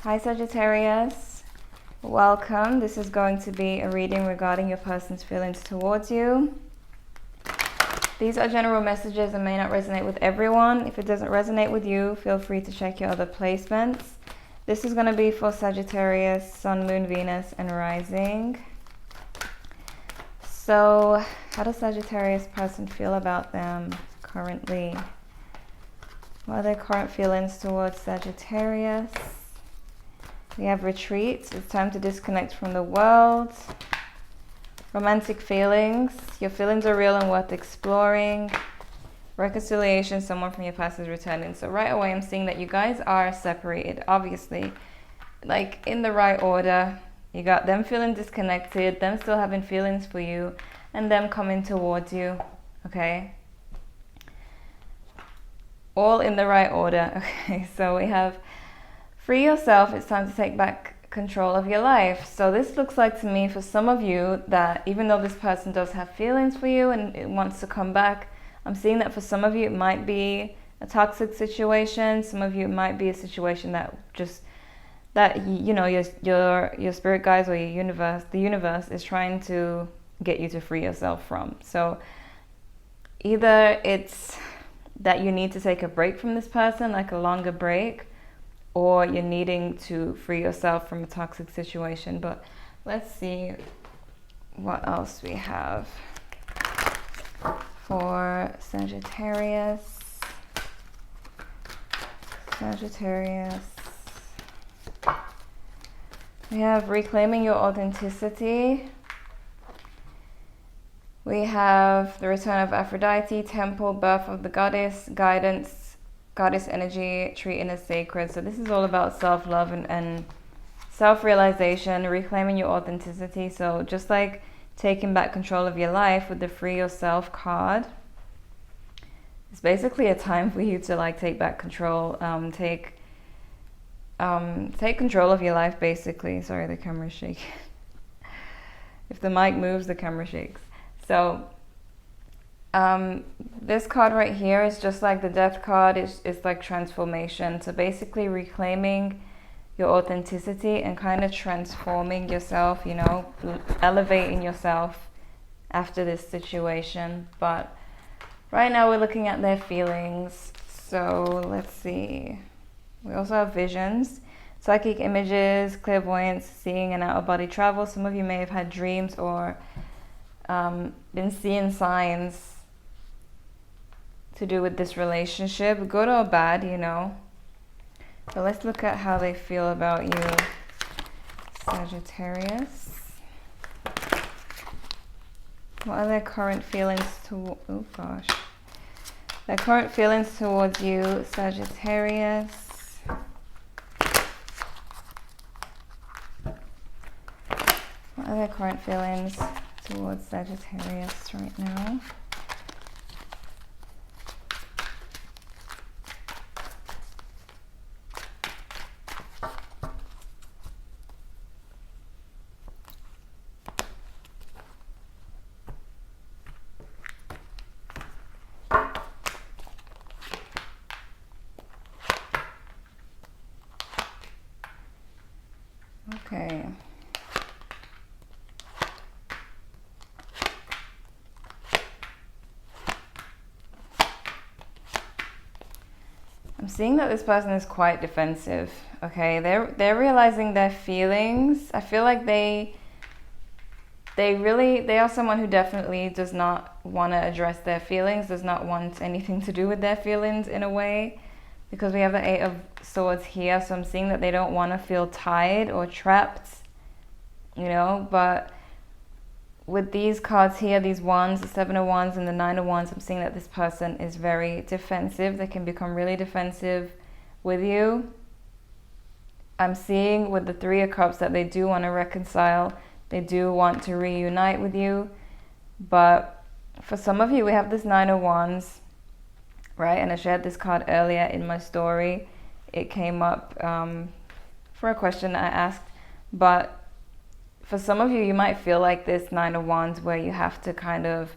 Hi Sagittarius, welcome. This is going to be a reading regarding your person's feelings towards you. These are general messages and may not resonate with everyone. If it doesn't resonate with you, feel free to check your other placements. This is going to be for Sagittarius, Sun, Moon, Venus, and Rising. So, how does Sagittarius person feel about them currently? What are their current feelings towards Sagittarius? We have retreat. It's time to disconnect from the world. Romantic feelings. Your feelings are real and worth exploring. Reconciliation. Someone from your past is returning. So right away I'm seeing that you guys are separated. Obviously, like in the right order. You got them feeling disconnected, them still having feelings for you, and them coming towards you. Okay? All in the right order. Okay, so we have free yourself. It's time to take back control of your life. So this looks like to me for some of you that even though this person does have feelings for you and it wants to come back, I'm seeing that for some of you it might be a toxic situation. Some of you it might be a situation that just you know your spirit guides or your universe, the universe is trying to get you to free yourself from. So either it's that you need to take a break from this person, like a longer break, or you're needing to free yourself from a toxic situation. But let's see what else we have for Sagittarius. We have reclaiming your authenticity. We have the return of Aphrodite, temple, birth of the goddess, guidance, goddess energy, treating as sacred. So this is all about self-love and self-realization, reclaiming your authenticity. So just like taking back control of your life with the free yourself card, it's basically a time for you to like take back control, take control of your life basically. Sorry, the camera's shaking. If the mic moves, the camera shakes. So this card right here is just like the death card. It's like transformation. So basically reclaiming your authenticity and kind of transforming yourself, you know, elevating yourself after this situation. But right now we're looking at their feelings. So let's see. We also have visions, psychic images, clairvoyance, seeing and out-of-body travel. Some of you may have had dreams or been seeing signs to do with this relationship, good or bad, you know. So let's look at how they feel about you, Sagittarius. What are their current feelings their current feelings towards you, Sagittarius. What are their current feelings towards Sagittarius right now? Okay. I'm seeing that this person is quite defensive. Okay, they're realizing their feelings. I feel like they are someone who definitely does not want to address their feelings, does not want anything to do with their feelings in a way, because we have the Eight of Swords here. So I'm seeing that they don't want to feel tied or trapped, you know. But with these cards here, these wands, the Seven of Wands and the Nine of Wands, I'm seeing that this person is very defensive. They can become really defensive with you. I'm seeing with the Three of Cups that they do want to reconcile. They do want to reunite with you. But for some of you, we have this Nine of Wands, right? And I shared this card earlier in my story. It came up for a question I asked. But for some of you, you might feel like this Nine of Wands where you have to kind of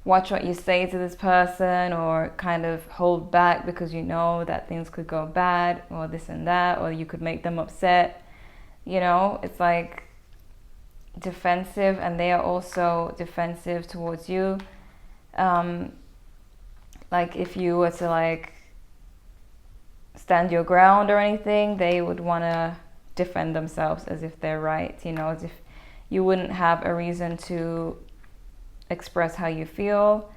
watch what you say to this person, or kind of hold back because you know that things could go bad, or this and that, or you could make them upset. You know, it's like defensive, and they are also defensive towards you. Like if you were to like stand your ground or anything, they would want to defend themselves as if they're right, you know, as if you wouldn't have a reason to express how you feel.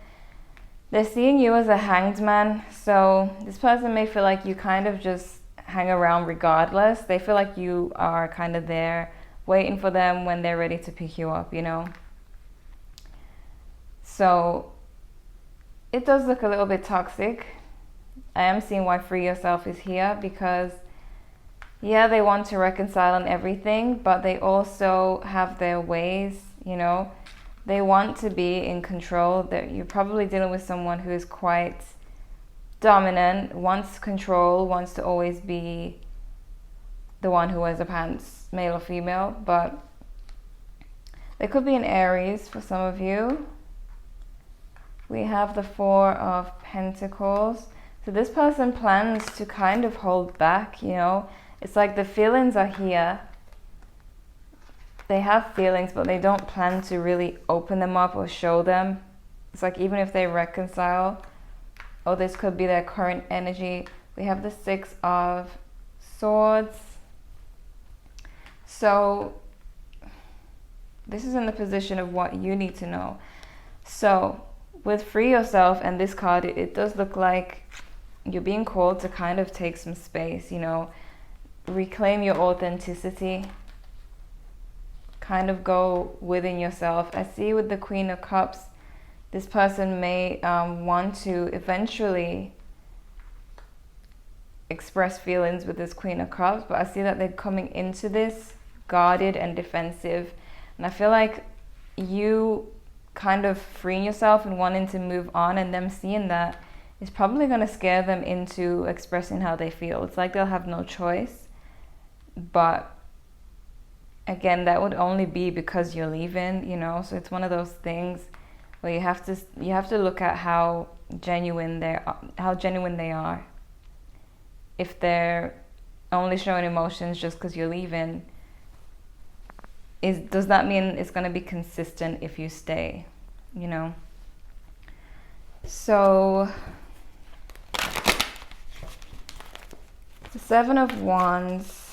They're seeing you as a hanged man, so this person may feel like you kind of just hang around regardless. They feel like you are kind of there waiting for them when they're ready to pick you up, you know. So it does look a little bit toxic. I am seeing why Free Yourself is here, because yeah, they want to reconcile on everything, but they also have their ways, you know. They want to be in control. That you're probably dealing with someone who is quite dominant, wants control, wants to always be the one who wears the pants, male or female. But they could be an Aries for some of you. We have the Four of Pentacles. So this person plans to kind of hold back, you know. It's like the feelings are here. They have feelings, but they don't plan to really open them up or show them. It's like even if they reconcile, oh, this could be their current energy. We have the Six of Swords. So this is in the position of what you need to know. So with Free Yourself and this card, it does look like you're being called to kind of take some space, you know, reclaim your authenticity, kind of go within yourself. I see with the Queen of Cups, this person may want to eventually express feelings with this Queen of Cups, but I see that they're coming into this guarded and defensive. And I feel like you kind of freeing yourself and wanting to move on, and them seeing that is probably going to scare them into expressing how they feel. It's like they'll have no choice. But again, that would only be because you're leaving, you know. So it's one of those things where you have to look at how genuine they are. If they're only showing emotions just because you're leaving, does that mean it's going to be consistent if you stay, you know? So the Seven of Wands,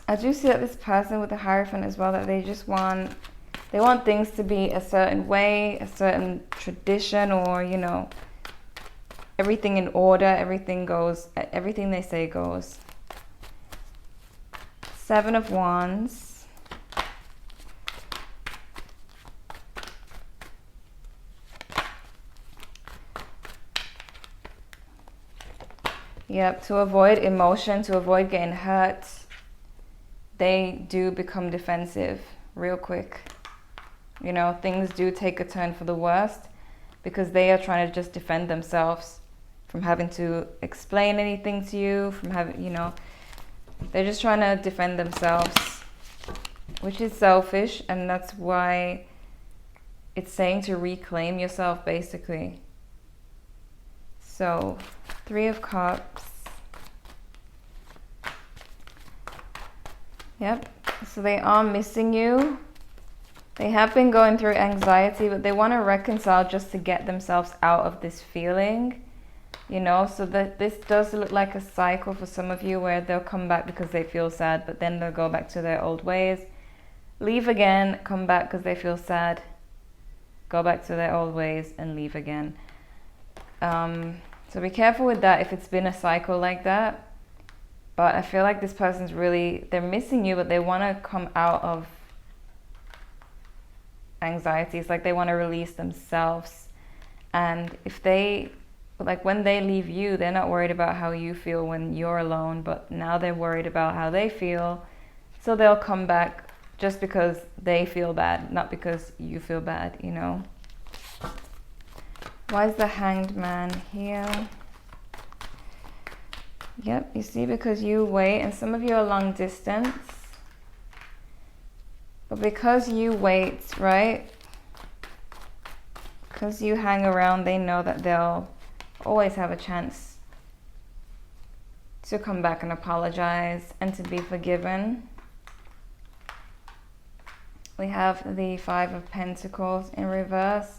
I do see that this person with the Hierophant as well, that they want things to be a certain way, a certain tradition, or, you know, everything in order, everything they say goes. Seven of Wands. Yep, to avoid emotion, to avoid getting hurt, they do become defensive real quick. You know, things do take a turn for the worst because they are trying to just defend themselves from having to explain anything to you, from having, you know, they're just trying to defend themselves, which is selfish, and that's why it's saying to reclaim yourself, basically. So, Three of Cups. Yep, so they are missing you. They have been going through anxiety, but they want to reconcile just to get themselves out of this feeling, you know. So that this does look like a cycle for some of you, where they'll come back because they feel sad, but then they'll go back to their old ways, leave again, come back because they feel sad, go back to their old ways, and leave again. So be careful with that if it's been a cycle like that. But I feel like this person's they're missing you, but they want to come out of anxiety. It's like they want to release themselves. And if when they leave you, they're not worried about how you feel when you're alone, but now they're worried about how they feel. So they'll come back just because they feel bad, not because you feel bad, you know. Why is the Hanged Man here? Yep, you see, because you wait, and some of you are long distance. But because you wait, right? because you hang around, they know that they'll always have a chance to come back and apologize and to be forgiven. We have the Five of Pentacles in reverse.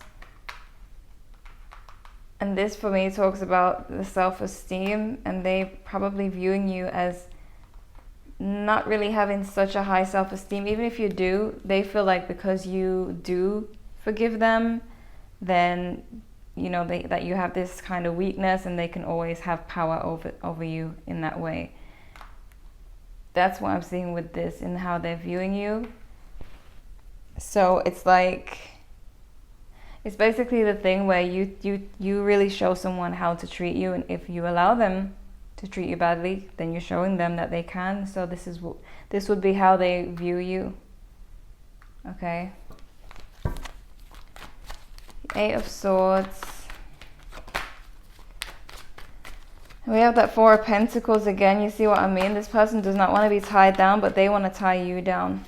And this for me talks about the self-esteem, and they probably viewing you as not really having such a high self-esteem. Even if you do, they feel like because you do forgive them, then you know that you have this kind of weakness, and they can always have power over you in that way. That's what I'm seeing with this and how they're viewing you. So it's like, it's basically the thing where you really show someone how to treat you, and if you allow them to treat you badly, then you're showing them that they can. So this would be how they view you. Okay. Eight of Swords. We have that Four of Pentacles again. You see what I mean? This person does not want to be tied down, but they want to tie you down.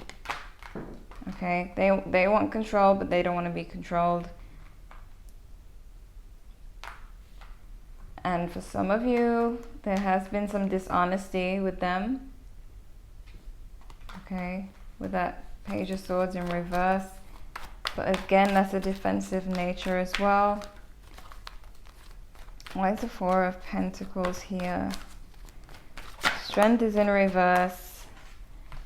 Okay, they want control, but they don't want to be controlled. And for some of you, there has been some dishonesty with them. Okay, with that Page of Swords in reverse. But again, that's a defensive nature as well. Why is the Four of Pentacles here? Strength is in reverse.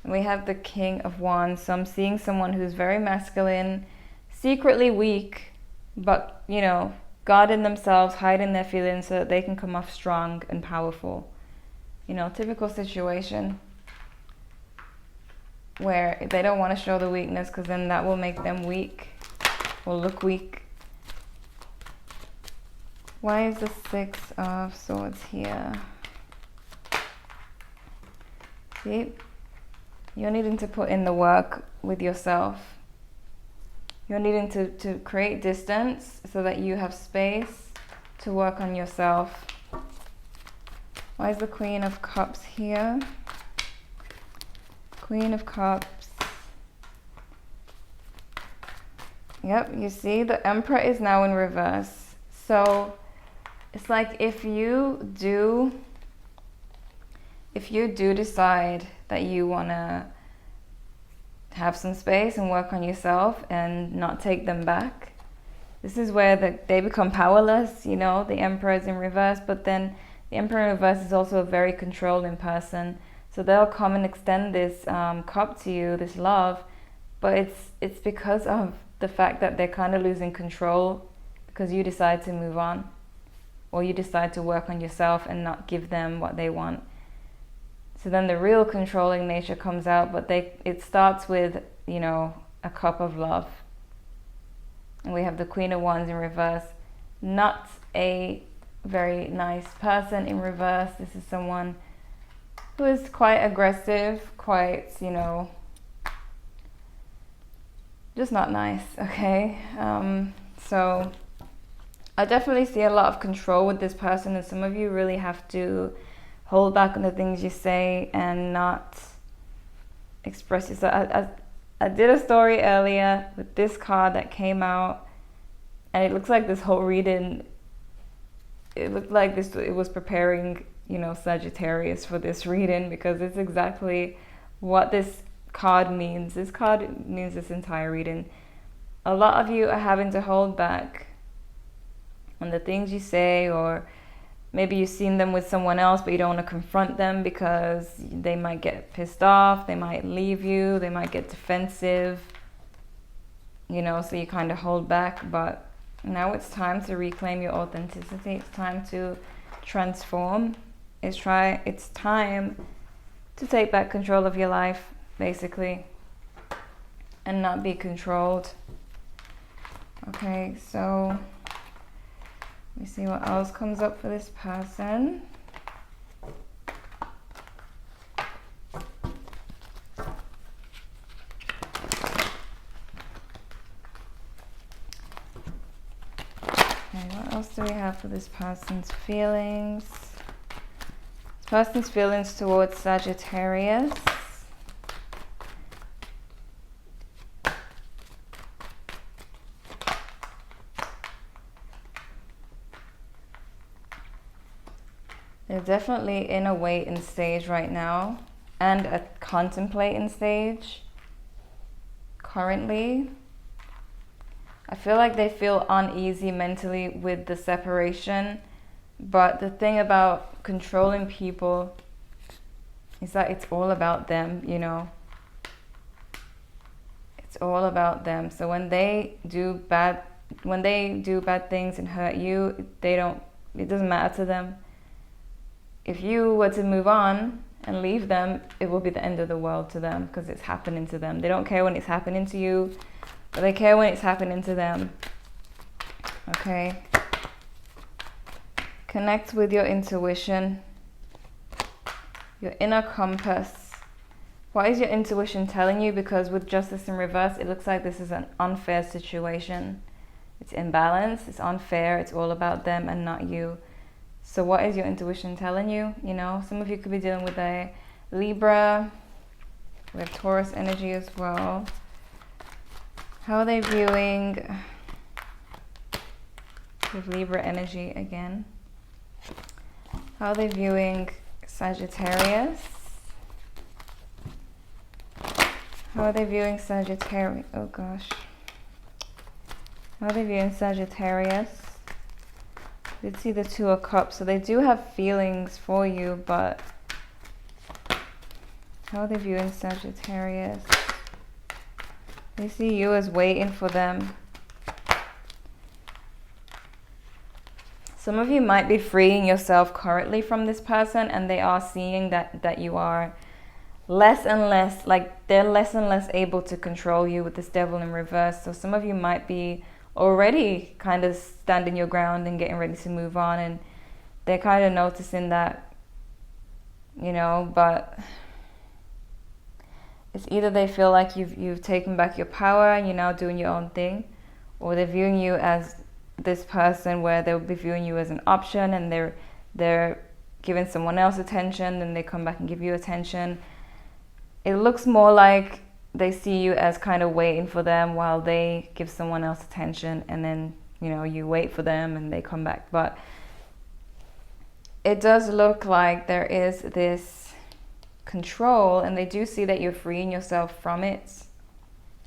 And we have the King of Wands. So I'm seeing someone who's very masculine, secretly weak, but, you know, guarding themselves, hiding their feelings so that they can come off strong and powerful. You know, typical situation where they don't want to show the weakness, because then that will make them weak or look weak. Why is the Six of Swords here? See? You're needing to put in the work with yourself. You're needing to create distance so that you have space to work on yourself. Why is the Queen of Cups here? Queen of Cups. Yep, you see the Emperor is now in reverse. So it's like if you do decide that you want to have some space and work on yourself and not take them back, this is where they become powerless. You know, the Emperor is in reverse, but then the Emperor in reverse is also a very controlling person. So they'll come and extend this cup to you, this love, but it's because of the fact that they're kind of losing control because you decide to move on, or you decide to work on yourself and not give them what they want. So then the real controlling nature comes out, but it starts with, you know, a cup of love. And we have the Queen of Wands in reverse. Not a very nice person in reverse. This is someone who is quite aggressive, quite, you know, just not nice, okay? So I definitely see a lot of control with this person, and some of you really have to hold back on the things you say and not express yourself. I did a story earlier with this card that came out, and it looks like this whole reading, it looked like it was preparing, you know, Sagittarius for this reading, because it's exactly what this card means. This card means this entire reading. A lot of you are having to hold back on the things you say, or maybe you've seen them with someone else, but you don't want to confront them because they might get pissed off, they might leave you, they might get defensive, you know, so you kind of hold back. But now it's time to reclaim your authenticity. It's time to transform. It's time to take back control of your life, basically, and not be controlled. Okay, so let me see what else comes up for this person. Okay, what else do we have for this person's feelings? This person's feelings towards Sagittarius. They're definitely in a waiting stage right now and a contemplating stage currently. I feel like they feel uneasy mentally with the separation, but the thing about controlling people is that it's all about them, you know. It's all about them. So when they do bad things and hurt you, it doesn't matter to them. If you were to move on and leave them, it will be the end of the world to them because it's happening to them. They don't care when it's happening to you, but they care when it's happening to them. Okay? Connect with your intuition, your inner compass. What is your intuition telling you? Because with Justice in reverse, it looks like this is an unfair situation. It's imbalanced, it's unfair, it's all about them and not you. So what is your intuition telling you? You know, some of you could be dealing with a Libra. We have Taurus energy as well. How are they viewing with Libra energy again? How are they viewing Sagittarius? How are they viewing Sagittarius? Oh gosh. How are they viewing Sagittarius? Did see the Two of Cups, so they do have feelings for you, but how are they viewing Sagittarius? They see you as waiting for them. Some of you might be freeing yourself currently from this person, and they are seeing that you are less and less, like they're less and less able to control you with this Devil in reverse. So some of you might be already kind of standing your ground and getting ready to move on, and they're kind of noticing that, you know, but it's either they feel like you've taken back your power and you're now doing your own thing, or they're viewing you as this person where they'll be viewing you as an option, and they're giving someone else attention, then they come back and give you attention. It looks more like they see you as kind of waiting for them while they give someone else attention, and then, you know, you wait for them and they come back. But it does look like there is this control, and they do see that you're freeing yourself from it.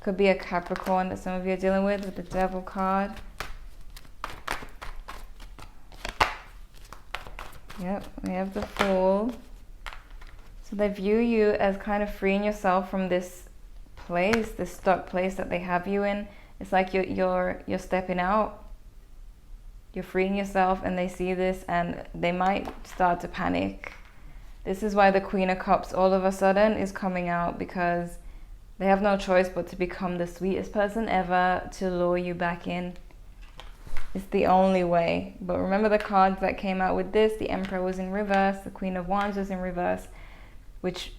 Could be a Capricorn that some of you are dealing with the Devil card. Yep, we have the Fool. So they view you as kind of freeing yourself from this place, this stuck place that they have you in. It's like you're stepping out, you're freeing yourself, and they see this and they might start to panic. This is why the Queen of Cups all of a sudden is coming out, because they have no choice but to become the sweetest person ever to lure you back in. It's the only way. But remember the cards that came out with this, the Emperor was in reverse, the Queen of Wands was in reverse,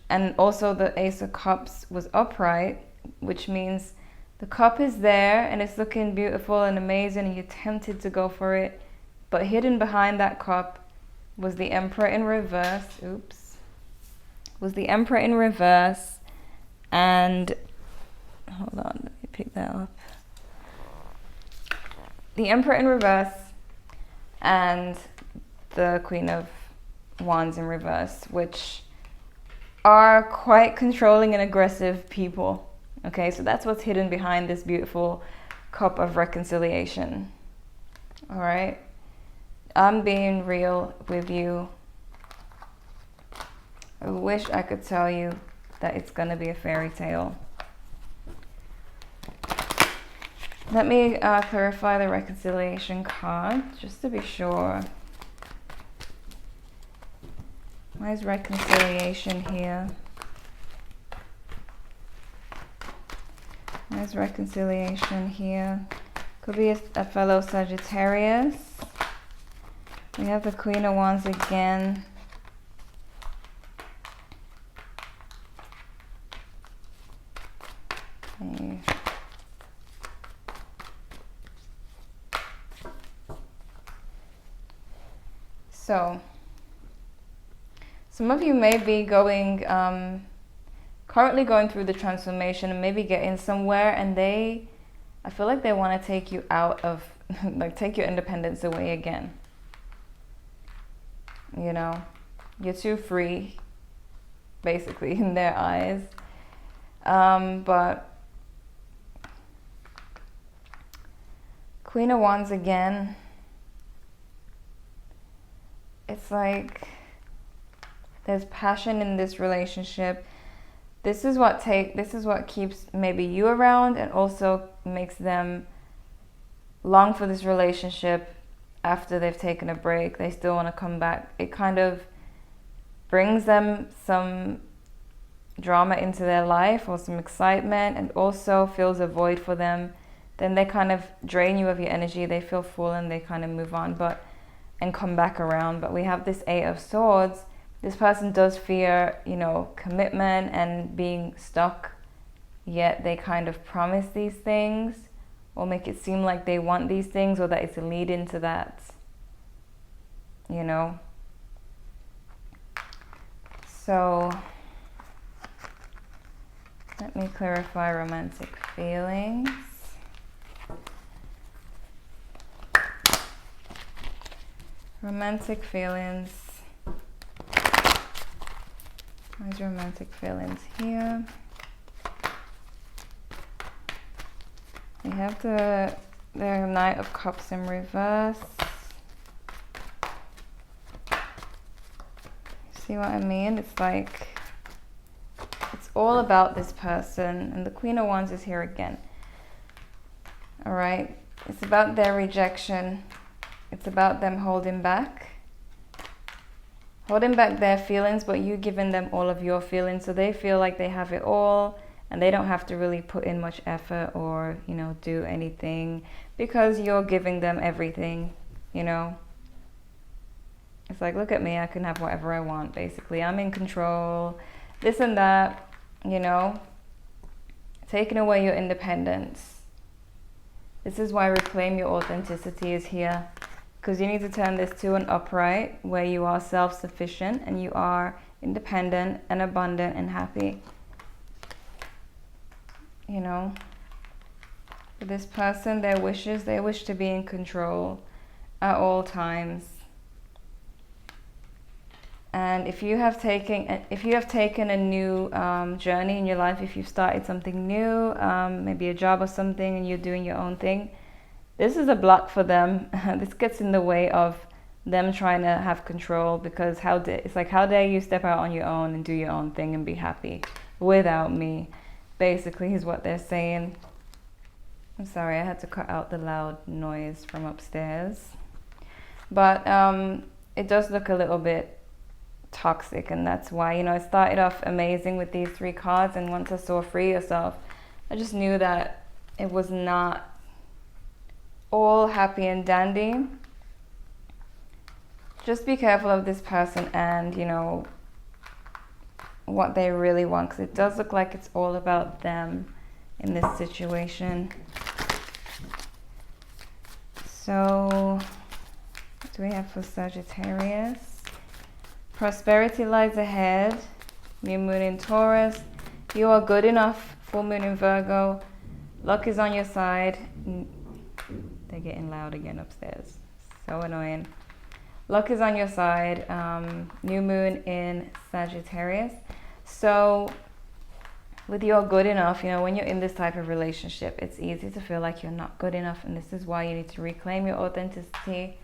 and also the Ace of Cups was upright, which means the cup is there and it's looking beautiful and amazing and you're tempted to go for it, but hidden behind that cup was the Emperor in reverse. Was the Emperor in reverse, and hold on, let me pick that up. The Emperor in reverse and the Queen of Wands in reverse, which are quite controlling and aggressive people. Okay, so that's what's hidden behind this beautiful cup of reconciliation. All right, I'm being real with you. I wish I could tell you that it's gonna be a fairy tale. Let me clarify the reconciliation card just to be sure. Why is reconciliation here? Why is reconciliation here? Could be a fellow Sagittarius. We have the Queen of Wands again. Okay. So, some of you may be currently going through the transformation and maybe getting somewhere, and I feel like they want to take you out of, like take your independence away again. You know, You're too free, basically, in their eyes. But Queen of Wands again. It's like there's passion in this relationship. This is what keeps maybe you around, and also makes them long for this relationship after they've taken a break. They still want to come back. It kind of brings them some drama into their life, or some excitement, and also fills a void for them. Then they kind of drain you of your energy. They feel full and they kind of move on and come back around. But we have this Eight of Swords. This person does fear, you know, commitment and being stuck, yet they kind of promise these things, or make it seem like they want these things, or that it's a lead into that, you know. So let me clarify romantic feelings. Romantic feelings. Where's romantic feelings here? We have the Knight of Cups in reverse. See what I mean? It's like, it's all about this person. And the Queen of Wands is here again. All right? It's about their rejection. It's about them holding back their feelings, but you giving them all of your feelings, so they feel like they have it all, and they don't have to really put in much effort or, you know, do anything, because you're giving them everything, you know. It's like, look at me, I can have whatever I want, basically. I'm in control, this and that, you know. Taking away your independence. This is why Reclaim Your Authenticity is here. Because you need to turn this to an upright, where you are self-sufficient and you are independent and abundant and happy. You know, for this person, their wishes, they wish to be in control at all times. And if you have taken a new journey in your life, if you've started something new, maybe a job or something, and you're doing your own thing, this is a block for them. This gets in the way of them trying to have control, because it's like, how dare you step out on your own and do your own thing and be happy without me, basically, is what they're saying. I'm sorry, I had to cut out the loud noise from upstairs. But it does look a little bit toxic, and that's why, you know, it started off amazing with these 3 cards, and once I saw Free Yourself, I just knew that it was not all happy and dandy. Just be careful of this person and, you know, what they really want, because it does look like it's all about them in this situation. So what do we have for Sagittarius? Prosperity lies ahead. New Moon in Taurus. You are good enough. Full Moon in Virgo. Luck is on your side. They're getting loud again upstairs. So annoying. Luck is on your side. New Moon in Sagittarius. So with you're good enough, you know, when you're in this type of relationship, it's easy to feel like you're not good enough. And this is why you need to reclaim your authenticity.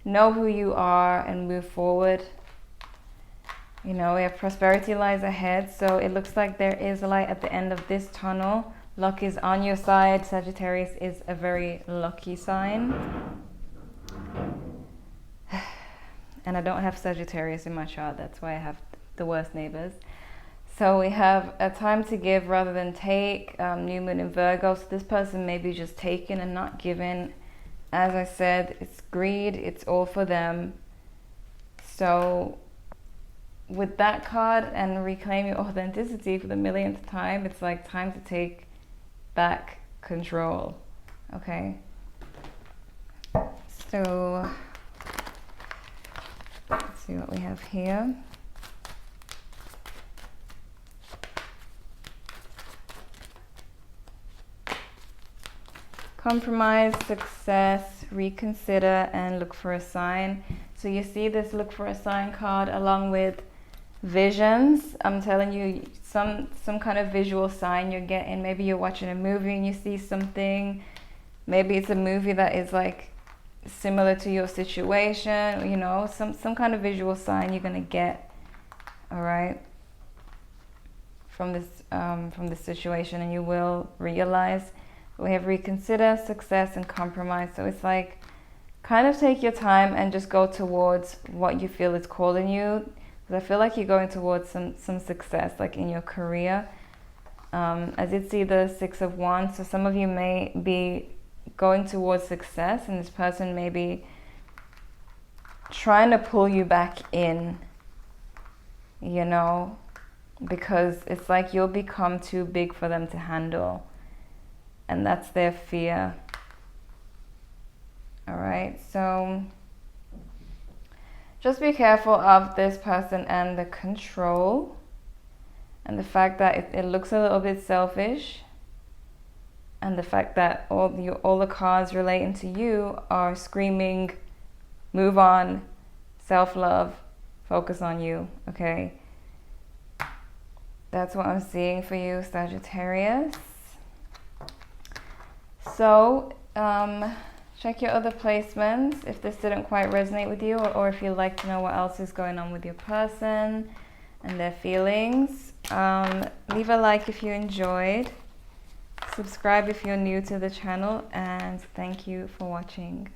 Know who you are and move forward. You know, we have prosperity lies ahead. So it looks like there is a light at the end of this tunnel. Luck is on your side. Sagittarius is a very lucky sign. And I don't have Sagittarius in my chart. That's why I have the worst neighbors. So we have a time to give rather than take. New Moon in Virgo. So this person may be just taking and not giving. As I said, it's greed. It's all for them. So with that card and reclaim your authenticity for the millionth time, it's like time to take back control. Okay, so let's see what we have here. Compromise, success, reconsider, and look for a sign. So you see this look for a sign card along with visions. I'm telling you, some kind of visual sign you're getting. Maybe you're watching a movie and you see something. Maybe it's a movie that is like similar to your situation, you know, some kind of visual sign you're gonna get, all right, from this situation, and you will realize. We have reconsider, success, and compromise. So it's like, kind of take your time and just go towards what you feel is calling you. Because I feel like you're going towards some success, like in your career. I did see the 6 of Wands, so some of you may be going towards success, and this person may be trying to pull you back in, you know, because it's like you'll become too big for them to handle, and that's their fear. All right, so just be careful of this person and the control, and the fact that it looks a little bit selfish, and the fact that all the cards relating to you are screaming, move on, self-love, focus on you, okay? That's what I'm seeing for you, Sagittarius. So, check your other placements if this didn't quite resonate with you, or if you'd like to know what else is going on with your person and their feelings. Leave a like if you enjoyed. Subscribe if you're new to the channel, and thank you for watching.